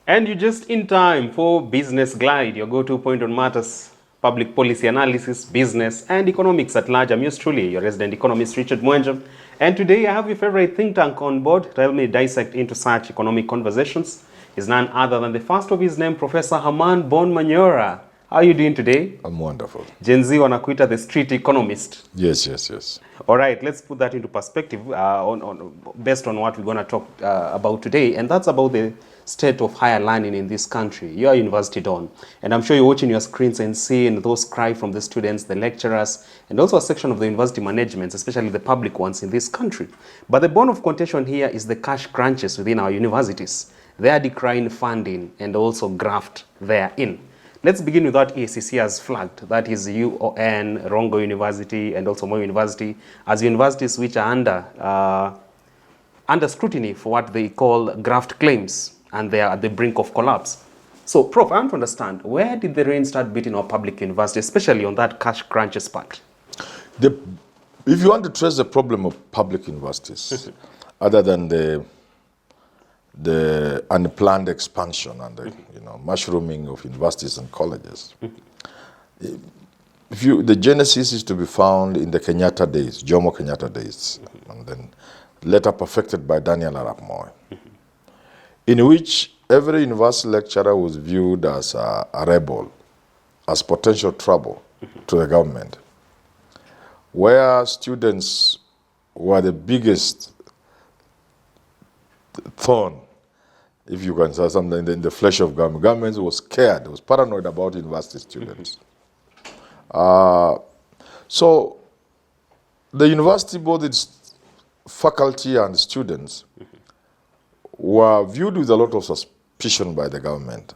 And you're just in time for Business Glide, your go-to point on matters, public policy analysis, business, and economics at large. I'm yours truly, your resident economist, Richard Mwenja. And today I have your favorite think tank on board to help me dissect into such economic conversations. Is none other than the first of his name, Professor Herman Manyora. How are you doing today? I'm wonderful. Gen Z wanakuita the street economist. Yes. All right, let's put that into perspective based on what we're going to talk about today, and that's about the state of higher learning in this country. You are university don, and I'm sure you're watching your screens and seeing those cry from the students, the lecturers, and also a section of the university managements, especially the public ones in this country. But the bone of contention here is the cash crunches within our universities. They are decrying funding and also graft therein. Let's begin with what ACC has flagged. That is UON, Rongo University, and also Moi University, as universities which are under scrutiny for what they call graft claims, and they are at the brink of collapse. So, Prof, I want to understand, where did the rain start beating our public university, especially on that cash crunches part? If you want to trace the problem of public universities, other than the unplanned expansion and the mushrooming of universities and colleges. The genesis is to be found in the Kenyatta days, Jomo Kenyatta days, and then later perfected by Daniel Arap Moi, in which every university lecturer was viewed as a rebel, as potential trouble to the government, where students were the biggest thorn, if you can say something, in the flesh of government. Government was scared, was paranoid about university students. So the university, both its faculty and students, were viewed with a lot of suspicion by the government.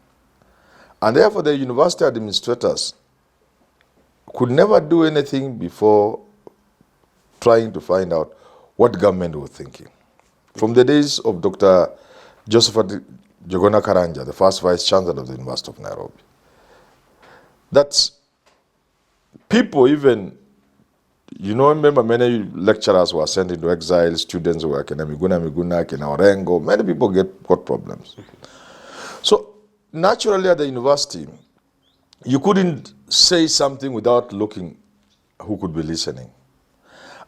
And therefore the university administrators could never do anything before trying to find out what government was thinking. From the days of Dr. Josephat Jogona Karanja, the first vice chancellor of the University of Nairobi, that's people even, remember many lecturers were sent into exile, students were Kina Miguna, Kina Orengo, many people got problems. So naturally at the university, you couldn't say something without looking who could be listening.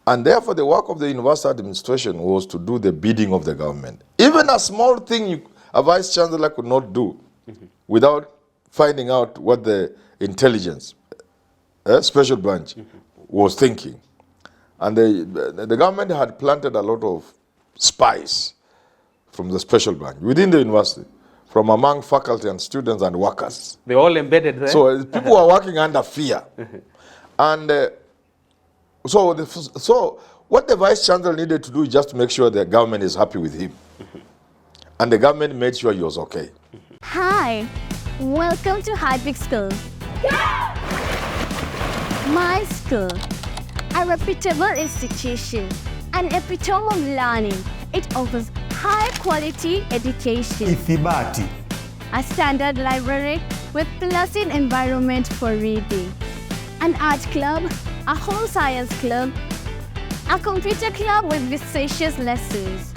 And therefore, the work of the university administration was to do the bidding of the government. Even a small thing a vice chancellor could not do without finding out what the intelligence, special branch, was thinking. And the government had planted a lot of spies from the special branch within the university, from among faculty and students and workers. They all embedded there? So people were working under fear. And So what the vice chancellor needed to do is just to make sure the government is happy with him. And the government made sure he was okay. Hi, welcome to High-Peak School. My school, a reputable institution, an epitome of learning. It offers high-quality education. Ithibati. A standard library with pleasant environment for reading. An art club, a home science club, a computer club with vivacious lessons.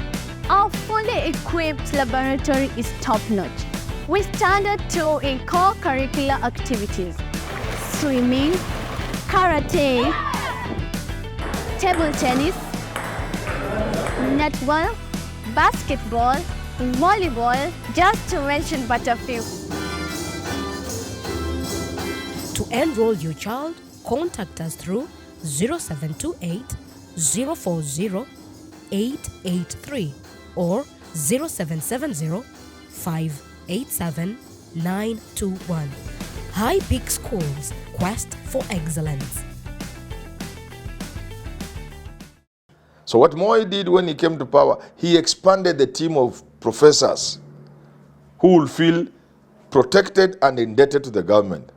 Our fully equipped laboratory is top-notch, with standard 2 in core curricular activities: swimming, karate, table tennis, netball, basketball, volleyball, just to mention but a few. To enroll your child, contact us through 0728 040 883 or 0770 587 921. High-Peak Schools, quest for excellence. So what Moi did when he came to power, he expanded the team of professors who will feel protected and indebted to the government,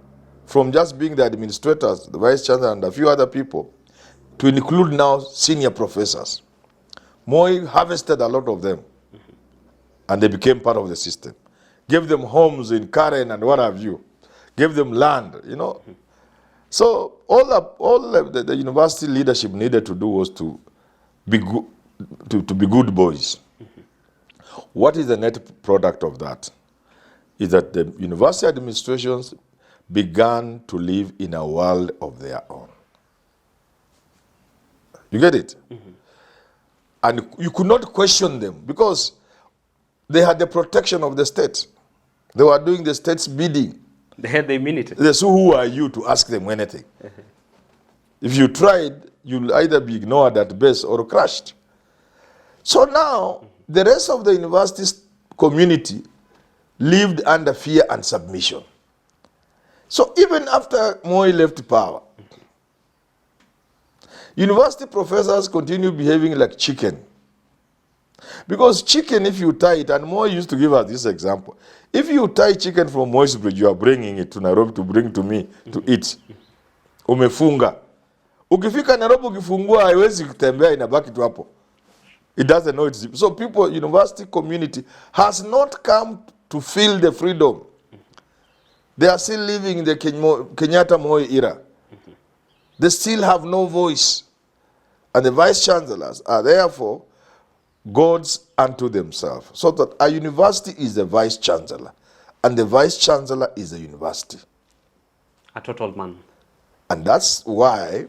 from just being the administrators, the vice chancellor, and a few other people, to include now senior professors. Moi harvested a lot of them, and they became part of the system. Gave them homes in Karen and what have you. Gave them land, So all the university leadership needed to do was to be good boys. What is the net product of that? is that the university administrations began to live in a world of their own. You get it? And you could not question them because they had the protection of the state. They were doing the state's bidding. They had the immunity. So who are you to ask them anything? If you tried, you'll either be ignored at best or crushed. So now, the rest of the university's community lived under fear and submission. So even after Moi left power, university professors continue behaving like chicken. Because chicken, if you tie it, and Moi used to give us this example, if you tie chicken from Moi's Bridge, you are bringing it to Nairobi to bring to me to eat. Umefunga. Ukifika Nairobi ukifungua haiwezi kutembea, inabaki tu hapo. It doesn't know it's... So people, university community has not come to feel the freedom. They are still living in the Kenyatta Moi era. They still have no voice. And the vice chancellors are therefore gods unto themselves. So that a university is the vice chancellor, and the vice chancellor is the university. A total man. And that's why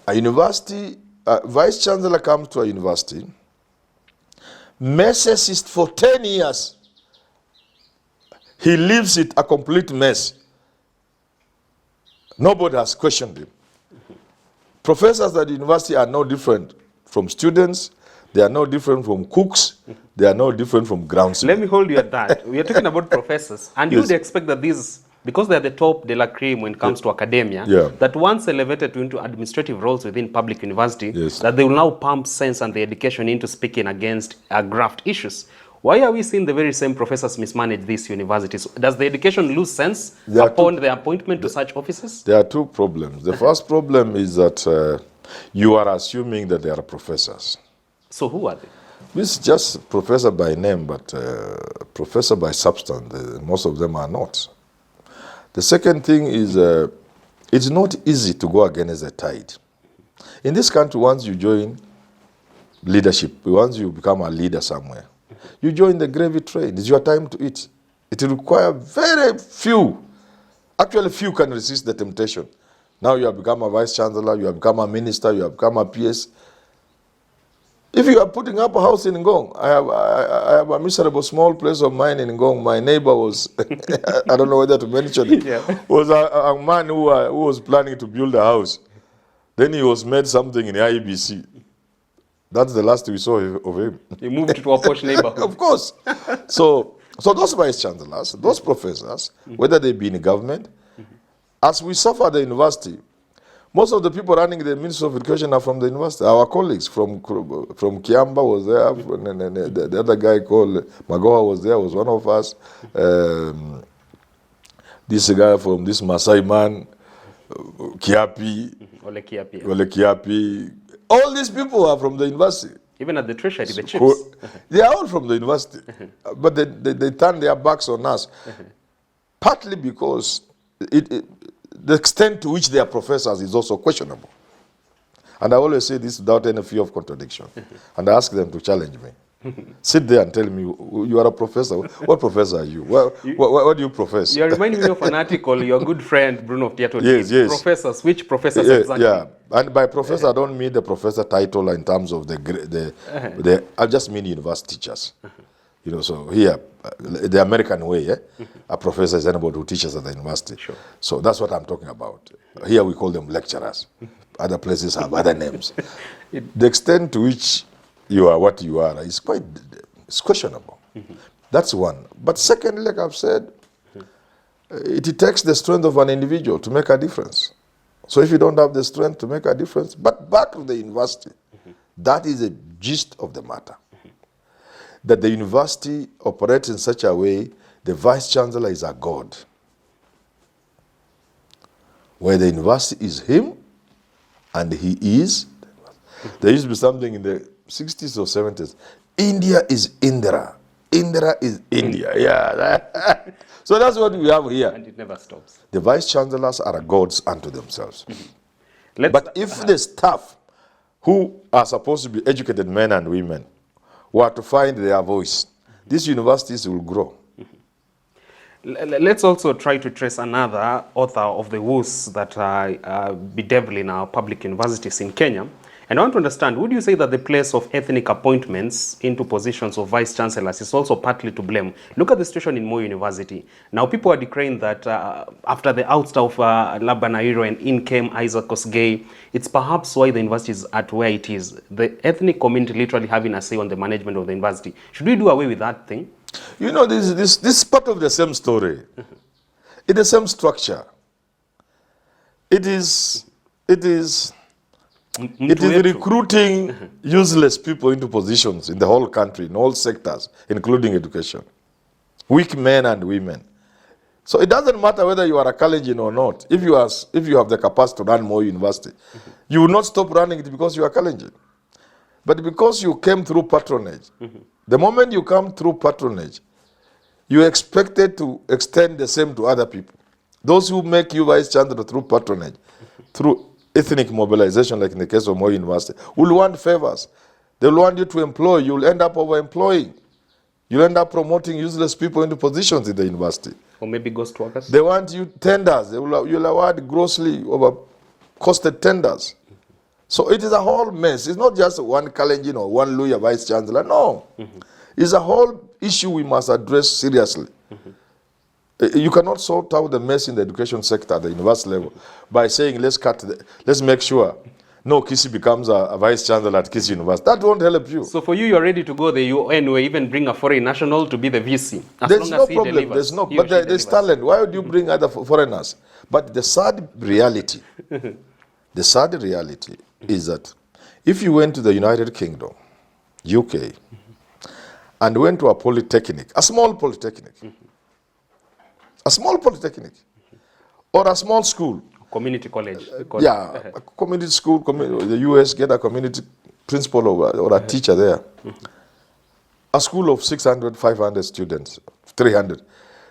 a university, a vice chancellor comes to a university, messes it for 10 years. He leaves it a complete mess. Nobody has questioned him. Professors at the university are no different from students. They are no different from cooks. They are no different from groundsmen. Let me hold you at that. We are talking about professors. And you would expect that these, because they're the top de la creme when it comes to academia, that once elevated into administrative roles within public university, that they will now pump sense and the education into speaking against graft issues. Why are we seeing the very same professors mismanage these universities? Does the education lose sense upon the appointment to such offices? There are two problems. The first problem is that you are assuming that they are professors. So who are they? This is just professor by name, but professor by substance. Most of them are not. The second thing is it's not easy to go against the tide. In this country, once you join leadership, once you become a leader somewhere, you join the gravy train. It's your time to eat. It will require very few. Actually, few can resist the temptation. Now you have become a vice chancellor, you have become a minister, you have become a PS. If you are putting up a house in Ngong, I have a miserable small place of mine in Ngong. My neighbor was, I don't know whether to mention it, was a man who was planning to build a house. Then he was made something in the IEBC. That's the last we saw of him. He moved to a posh neighborhood. Of course. So those vice chancellors, those professors, whether they be in government, as we suffer at the university, most of the people running the Ministry of Education are from the university. Our colleagues from Kiamba was there. The other guy called Magoha was there, was one of us. This guy from this Masai man, Kiapi. Ole Kiapi. All these people are from the university. Even at the treasury, the chiefs. They are all from the university. But they turn their backs on us. Partly because the extent to which they are professors is also questionable. And I always say this without any fear of contradiction. And I ask them to challenge me. Sit there and tell me, you are a professor. What professor are you? What do you profess? You're reminding me of an article, your good friend Bruno Tiato. Yes. Professors, which professors exactly? Yeah, and by professor, I don't mean the professor title in terms of I just mean university teachers. You know, so here, the American way, a professor is anybody who teaches at the university. Sure. So that's what I'm talking about. Here we call them lecturers. Other places have other names. The extent to which you are what you are is it's questionable. That's one. But secondly, like I've said, it takes the strength of an individual to make a difference. So if you don't have the strength to make a difference, but back to the university, that is the gist of the matter. That the university operates in such a way, the vice chancellor is a god. Where the university is him, and he is. There used to be something in the 60s or 70s. India is Indra. Indra is India. Yeah. So that's what we have here. And it never stops. The vice chancellors are gods unto themselves. But if the staff, who are supposed to be educated men and women, were to find their voice, these universities will grow. Let's also try to trace another author of the woes that bedevil in our public universities in Kenya. And I want to understand, would you say that the place of ethnic appointments into positions of vice chancellors is also partly to blame? Look at the situation in Moi University. Now, people are declaring that after the ouster of Herman Manyora and in came Isaac Kosgei, it's perhaps why the university is at where it is. The ethnic community literally having a say on the management of the university. Should we do away with that thing? You know, this is part of the same story. It's the same structure. It is recruiting useless people into positions in the whole country, in all sectors, including education. Weak men and women. So it doesn't matter whether you are a Kalenjin or not. If you have the capacity to run more university, you will not stop running it because you are Kalenjin. But because you came through patronage, the moment you come through patronage, you are expected to extend the same to other people. Those who make you vice chancellor through patronage, through ethnic mobilization, like in the case of Moi University, will want favors. They will want you to employ. You will end up overemploying. You'll end up promoting useless people into positions in the university. Or maybe ghost workers? They want you tenders. You'll award grossly over-costed tenders. So it is a whole mess. It's not just one Kalenjin or one Luya vice chancellor. No. It's a whole issue we must address seriously. You cannot sort out the mess in the education sector at the university level by saying, let's make sure no Kisi becomes a vice chancellor at Kisi University. That won't help you. So for you, you're ready to go the UN or even bring a foreign national to be the VC? There's no problem. But there's talent. Why would you bring other foreigners? But the sad reality, is that if you went to the United Kingdom, UK, and went to a polytechnic, a small polytechnic, or a small school, community college. Yeah, a community school, the US get a community principal or a teacher there. A school of 600, 500 students, 300.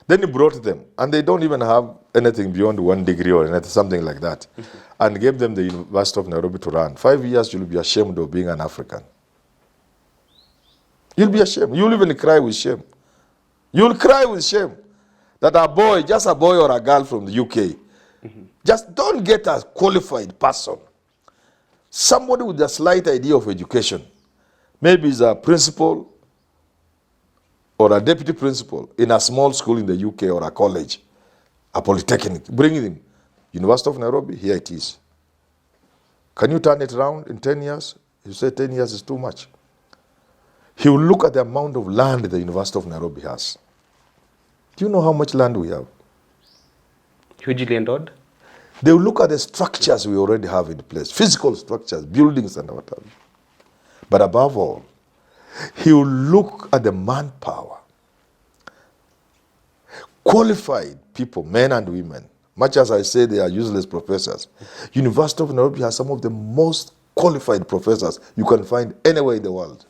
Then he brought them, and they don't even have anything beyond 1 degree or anything, something like that, and gave them the University of Nairobi to run. 5 years, you'll be ashamed of being an African. You'll be ashamed. You'll even cry with shame. You'll cry with shame that a boy, just a boy or a girl from the UK, just don't get a qualified person. Somebody with a slight idea of education. Maybe he's a principal or a deputy principal in a small school in the UK or a college, a polytechnic. Bring him. University of Nairobi, here it is. Can you turn it around in 10 years? You say 10 years is too much. He will look at the amount of land the University of Nairobi has. Do you know how much land we have? Hugely endowed? They will look at the structures we already have in place, physical structures, buildings and what have you. But above all, he will look at the manpower. Qualified people, men and women. Much as I say they are useless professors, University of Nairobi has some of the most qualified professors you can find anywhere in the world.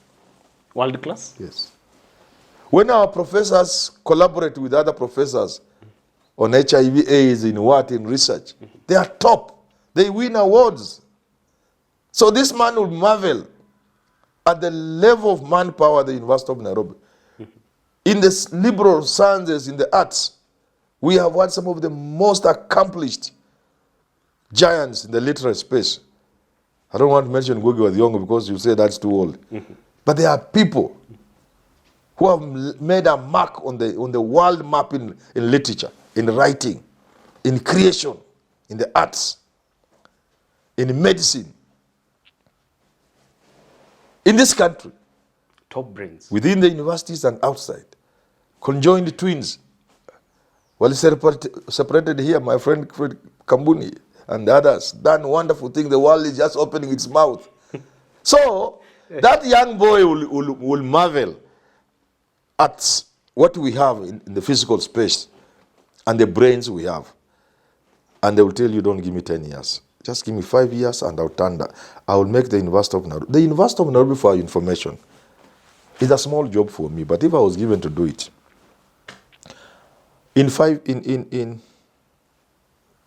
World class? Yes. When our professors collaborate with other professors on HIV/AIDS in research, they are top. They win awards. So this man will marvel at the level of manpower at the University of Nairobi. In the liberal sciences, in the arts, we have had some of the most accomplished giants in the literary space. I don't want to mention Ngugi wa Thiong'o because you say that's too old. But there are people who have made a mark on the world map in literature, in writing, in creation, in the arts, in medicine. In this country, top brains, within the universities and outside, conjoined twins. Well, separated here, my friend Kambuni and others, done wonderful thing. The world is just opening its mouth. So that young boy will marvel at what we have in the physical space and the brains we have. And they will tell you, don't give me 10 years. Just give me 5 years and I will make the University of Nairobi. The University of Nairobi, for information, is a small job for me, but if I was given to do it, in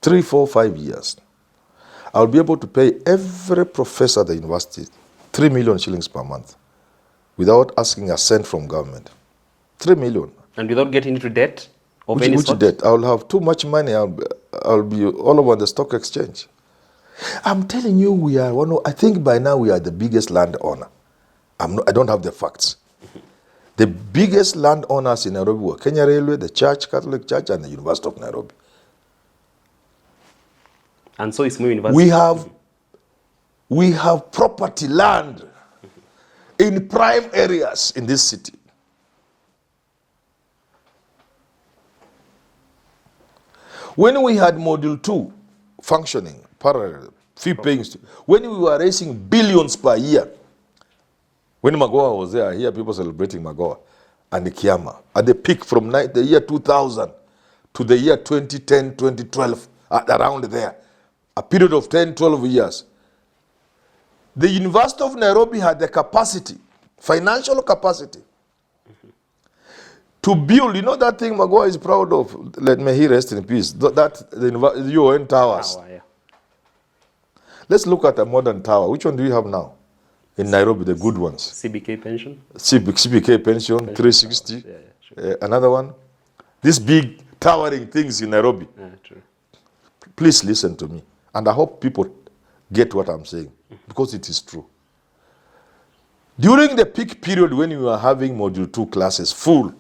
3, 4, 5 years, I'll be able to pay every professor at the university 3 million shillings per month without asking a cent from government. 3 million. And without getting into debt of any Which sort? debt? I'll have too much money. I'll be all over the stock exchange. I'm telling you, we are I think by now we are the biggest landowner. I don't have the facts. The biggest landowners in Nairobi were Kenya Railway, the Church, Catholic Church, and the University of Nairobi. And so is Moi University. We have property land in prime areas in this city. When we had Module 2 functioning, parallel, fee paying, when we were raising billions per year, when Magoa was there, I hear people celebrating Magoa and the Kiama. At the peak from the year 2000 to the year 2010, 2012, around there, a period of 10, 12 years, the University of Nairobi had the capacity, financial capacity, to build, that thing Magoa is proud of, let me he rest in peace, the UN towers. Yeah. Let's look at a modern tower. Which one do you have now? In Nairobi, the good ones. CBK pension. CBK pension, 360. Yeah, sure. Another one. These big towering things in Nairobi. Yeah, true. Please listen to me. And I hope people get what I'm saying, because it is true. During the peak period when we were having Module 2 classes full,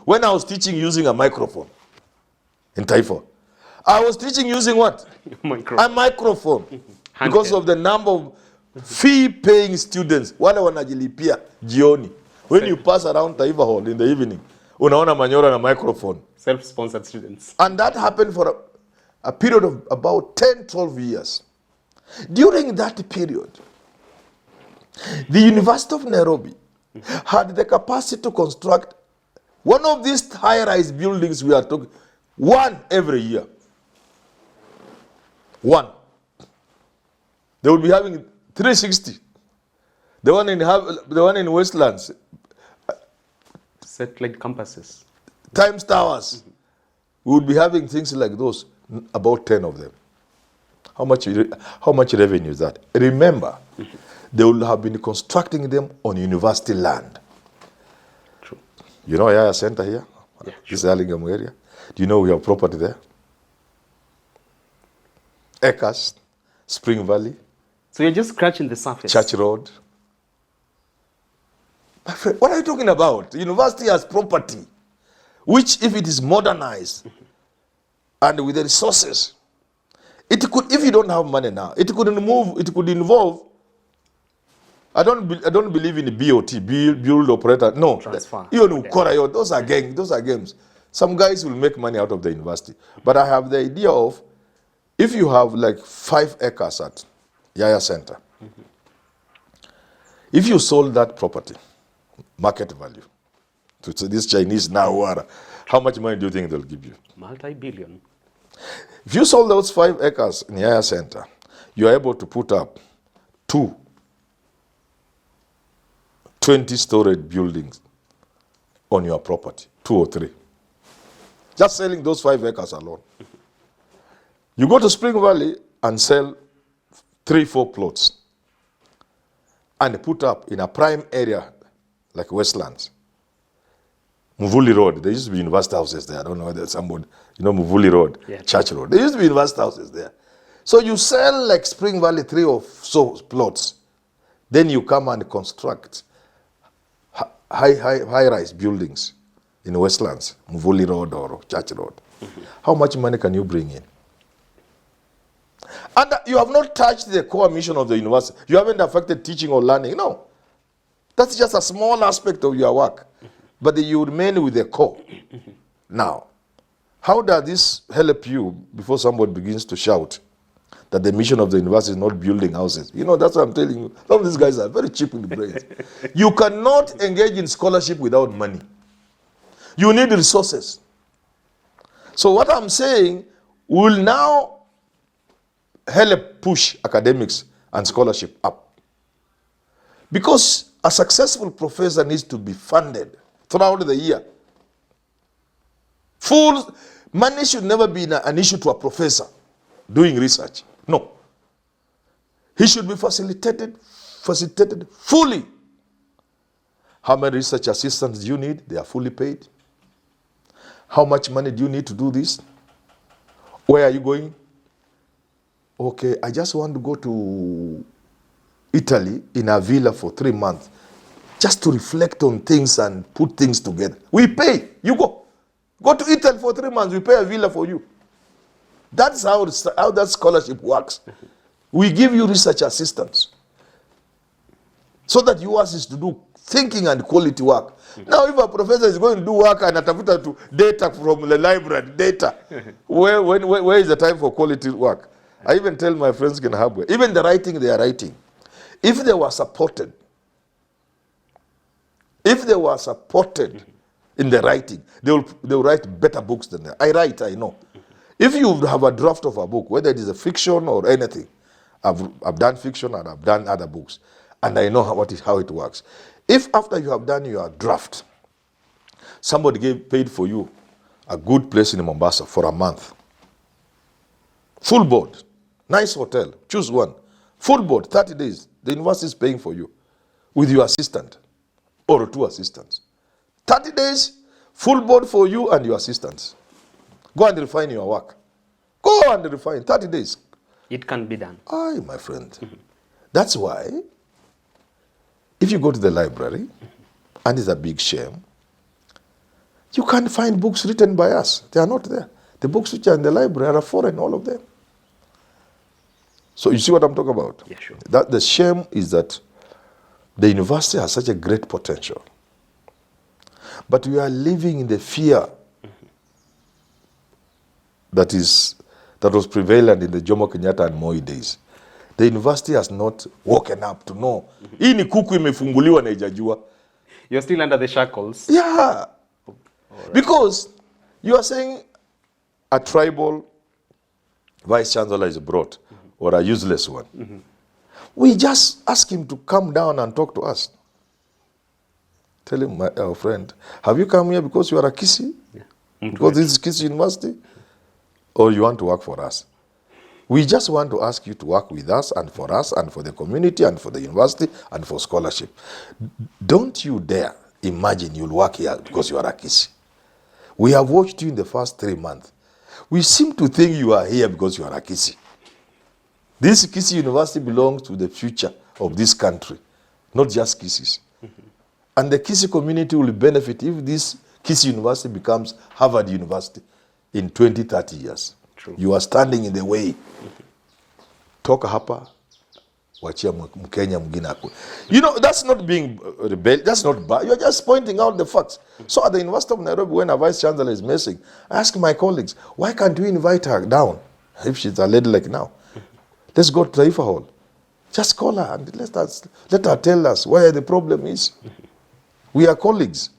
when I was teaching using a microphone in Taifa, I was teaching using what? A microphone. Because of the number of fee-paying students. Wale wanajilipia jioni. When you pass around Taifa Hall in the evening, unaona Manyora na microphone. Self-sponsored students. And that happened for a period of about 10, 12 years. During that period, the University of Nairobi had the capacity to construct one of these high-rise buildings we are talking, one every year. One. They would be having 360. The one in Westlands. Satellite campuses. Times Towers. We would be having things like those, about 10 of them. How much revenue is that? Remember, they will have been constructing them on university land. True. You know Yaya Center here? Yeah, This Allingham area. Do you know we have property there? Acres, Spring Valley, So you're just scratching the surface. Church Road. My friend, what are you talking about? The university has property, which if it is modernized and with the resources, it could, if you don't have money now, it could involve, I don't believe in the BOT, build operator, no. Transfer. Those are games. Some guys will make money out of the university. But I have the idea of, if you have like 5 acres at Yaya Center, if you sold that property, market value, to this Chinese now, how much money do you think they'll give you? Multi-billion. If you sold those 5 acres in Yaya Center, you are able to put up 2 20-story buildings on your property, 2 or 3. Just selling those 5 acres alone. You go to Spring Valley and sell 3, 4 plots and put up in a prime area like Westlands. Muvuli Road, there used to be university houses there. I don't know whether somebody, Muvuli Road, yeah, Church Road. There used to be university houses there. So you sell like Spring Valley 3 or so plots. Then you come and construct high-rise buildings in Westlands, Muvuli Road or Church Road. How much money can you bring in? And you have not touched the core mission of the university. You haven't affected teaching or learning. No. That's just a small aspect of your work. But you remain with the core. Now, how does this help you before somebody begins to shout that the mission of the university is not building houses? That's what I'm telling you. Some of these guys are very cheap in the brains. You cannot engage in scholarship without money. You need resources. So what I'm saying will now help push academics and scholarship up. Because a successful professor needs to be funded throughout the year. Full money should never be an issue to a professor doing research. No. He should be facilitated fully. How many research assistants do you need? They are fully paid. How much money do you need to do this? Where are you going? Okay, I just want to go to Italy in a villa for 3 months just to reflect on things and put things together. We pay. You go. Go to Italy for 3 months. We pay a villa for you. That's how that scholarship works. We give you research assistance so that you ask us to do thinking and quality work. Now, if a professor is going to do work and atafuta to data from the library, data, where is the time for quality work? I even tell my friends in Habwe, even the writing they are writing, if they were supported in the writing, they will write better books than that. I write, I know. If you have a draft of a book, whether it is a fiction or anything, I've done fiction and I've done other books, and I know how it works. If after you have done your draft, somebody paid for you a good place in Mombasa for a month, full board, nice hotel, choose one, full board, 30 days, the university is paying for you with your assistant or 2 assistants. 30 days, full board for you and your assistants. Go and refine your work. Go and refine, 30 days. It can be done. Aye, my friend. That's why, if you go to the library, and it's a big shame, you can't find books written by us. They are not there. The books which are in the library are foreign, all of them. So you see what I'm talking about? Yeah, sure. That the shame is that the university has such a great potential. But we are living in the fear that was prevalent in the Jomo Kenyatta and Moi days. The university has not woken up to know. Hii ni kuku imefunguliwa na ijajua. You're still under the shackles. Yeah. Right. Because you are saying a tribal vice chancellor is brought, or a useless one. We just ask him to come down and talk to us. Tell him, our friend, have you come here because you are a Kisi? Yeah. Because this is Kisi University? Or you want to work for us? We just want to ask you to work with us and for the community and for the university and for scholarship. Don't you dare imagine you'll work here because you are a Kisi. We have watched you in the first 3 months. We seem to think you are here because you are a Kisi. This Kisi University belongs to the future of this country, not just Kisis. And the Kisi community will benefit if this Kisi University becomes Harvard University in 20, 30 years. True. You are standing in the way. Toka hapa, wachia Mkenya mwingine hapo. You know, that's not being rebellious. That's not bad. You're just pointing out the facts. So at the University of Nairobi, when a vice chancellor is missing, I ask my colleagues, why can't we invite her down? If she's a lady like now. Let's go to Taifa Hall. Just call her and let her tell us where the problem is. We are colleagues.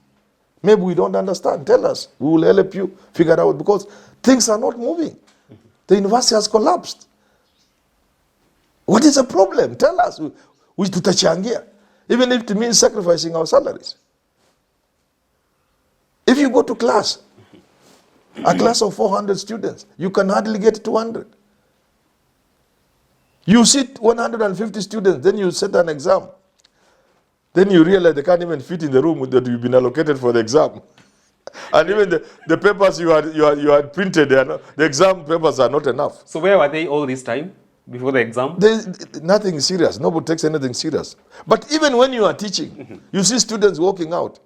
Maybe we don't understand. Tell us. We will help you figure out, because things are not moving. The university has collapsed. What is the problem? Tell us. We tutachangia. Even if it means sacrificing our salaries. If you go to class, a class of 400 students, you can hardly get 200. You sit 150 students, then you set an exam. Then you realize they can't even fit in the room that you've been allocated for the exam. And even the papers you had printed, the exam papers are not enough. So where were they all this time before the exam? Nothing serious. Nobody takes anything serious. But even when you are teaching, you see students walking out.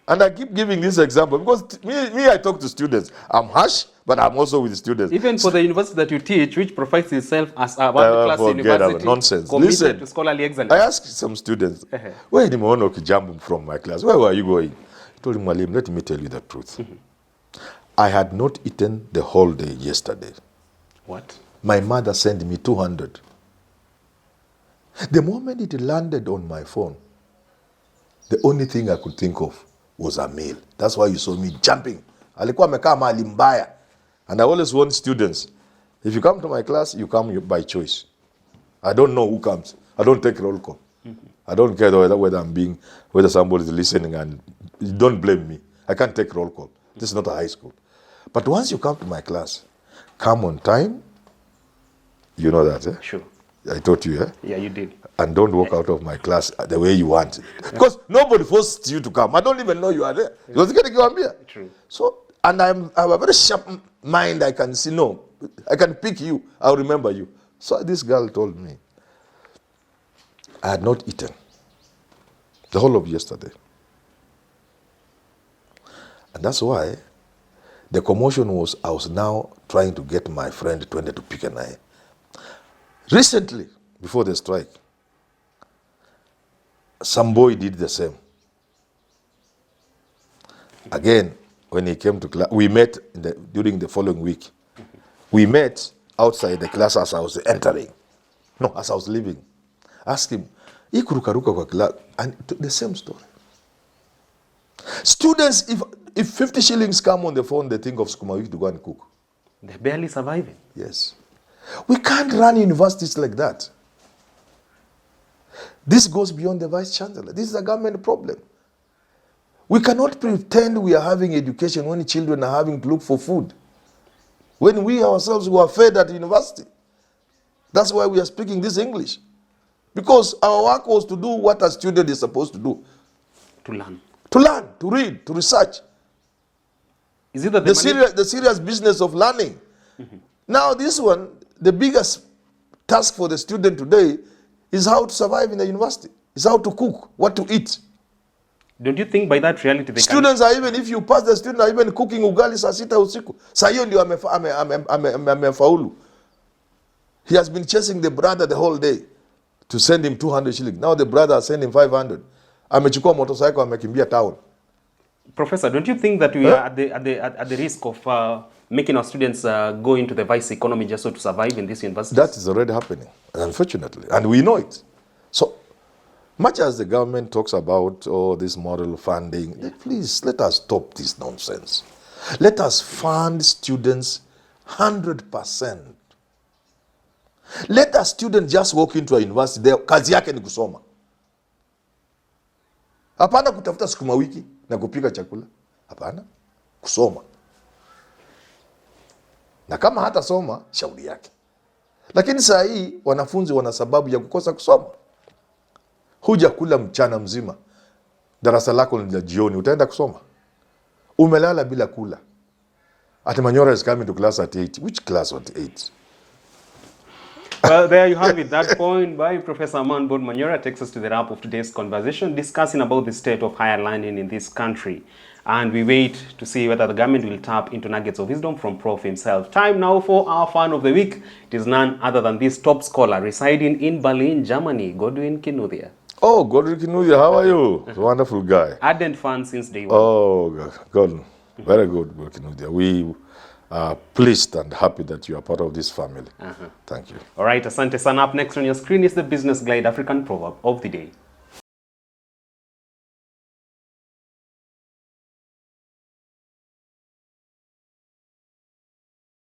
And I keep giving this example because me, I talk to students. I'm harsh, but I'm also with students. Even for the university that you teach, which profiles itself as a world-class university, nonsense. committed Listen, to scholarly excellence. I asked some students, where did Mono jump from my class? Where were you going? I told him, Malim, let me tell you the truth. I had not eaten the whole day yesterday. What? My mother sent me 200. The moment it landed on my phone, the only thing I could think of was a meal. That's why you saw me jumping. Alikuwa amekaa mahali mbaya. And I always warn students, if you come to my class, you come by choice. I don't know who comes. I don't take roll call. I don't care whether somebody is listening, and don't blame me. I can't take roll call. This is not a high school. But once you come to my class, come on time. You know that, eh? Sure. I taught you, eh? Yeah, you did. And don't walk out of my class the way you want it. Because nobody forced you to come. I don't even know you are there. Because True. So, and I have a very sharp mind. I can see, no, I can pick you. I'll remember you. So this girl told me, I had not eaten the whole of yesterday. And that's why the commotion was, I was now trying to get my friend Twende to pick an eye. Recently, before the strike, some boy did the same. Again, when he came to class, we met during the following week. We met outside the class as I was entering. No, as I was leaving. Asked him, and the same story. Students, if 50 shillings come on the phone, they think of Sukuma Wiki to go and cook. They're barely surviving. Yes. We can't run universities like that. This goes beyond the vice chancellor. This is a government problem. We cannot pretend we are having education when children are having to look for food. When we ourselves were fed at university. That's why we are speaking this English. Because our work was to do what a student is supposed to do. To learn. To learn, to read, to research. Is it that the serious business of learning. Now this one, the biggest task for the student today is how to survive in the university. Is how to cook, what to eat. Don't you think by that reality they students are even, if you pass the student, are even cooking ugali saa sita usiku. Saa hiyo ndio amefaulu. He has been chasing the brother the whole day to send him 200 shillings. Now the brother send him 500. Amechukua motorcycle, amekimbia town. Professor, don't you think that we are at the risk of making our students go into the vice economy just so to survive in this university? That is already happening, unfortunately, and we know it. So much as the government talks about this moral funding, please let us stop this nonsense. Let us fund students 100%. Let a student just walk into a university, kazi yake ni kusoma. Hapana kutafuta sukuma wiki na kupika chakula. Hapana, kusoma. Na kama hata soma, shauri yake. Lakini saa hii wanafunzi wana sababu ya kukosa kusoma. Huja kula mchana mzima. Darasa lako ni la jioni, utaenda kusoma. Umelala bila kula. Ati Manyora is coming to class at 8. Which class at 8? Well, there you have it. That point by Professor Herman Manyora takes us to the wrap of today's conversation, discussing about the state of higher learning in this country. And we wait to see whether the government will tap into nuggets of wisdom from Prof himself. Time now for our fan of the week. It is none other than this top scholar residing in Berlin, Germany, Godwin Kinuthia. Oh, Godwin Kinuthia, how are you? Wonderful guy. Ardent fan since day one. Oh, God. Very good, Kinuthia. We are pleased and happy that you are part of this family. Thank you. All right, asante sana. Up next on your screen is the Business Glide African Proverb of the Day.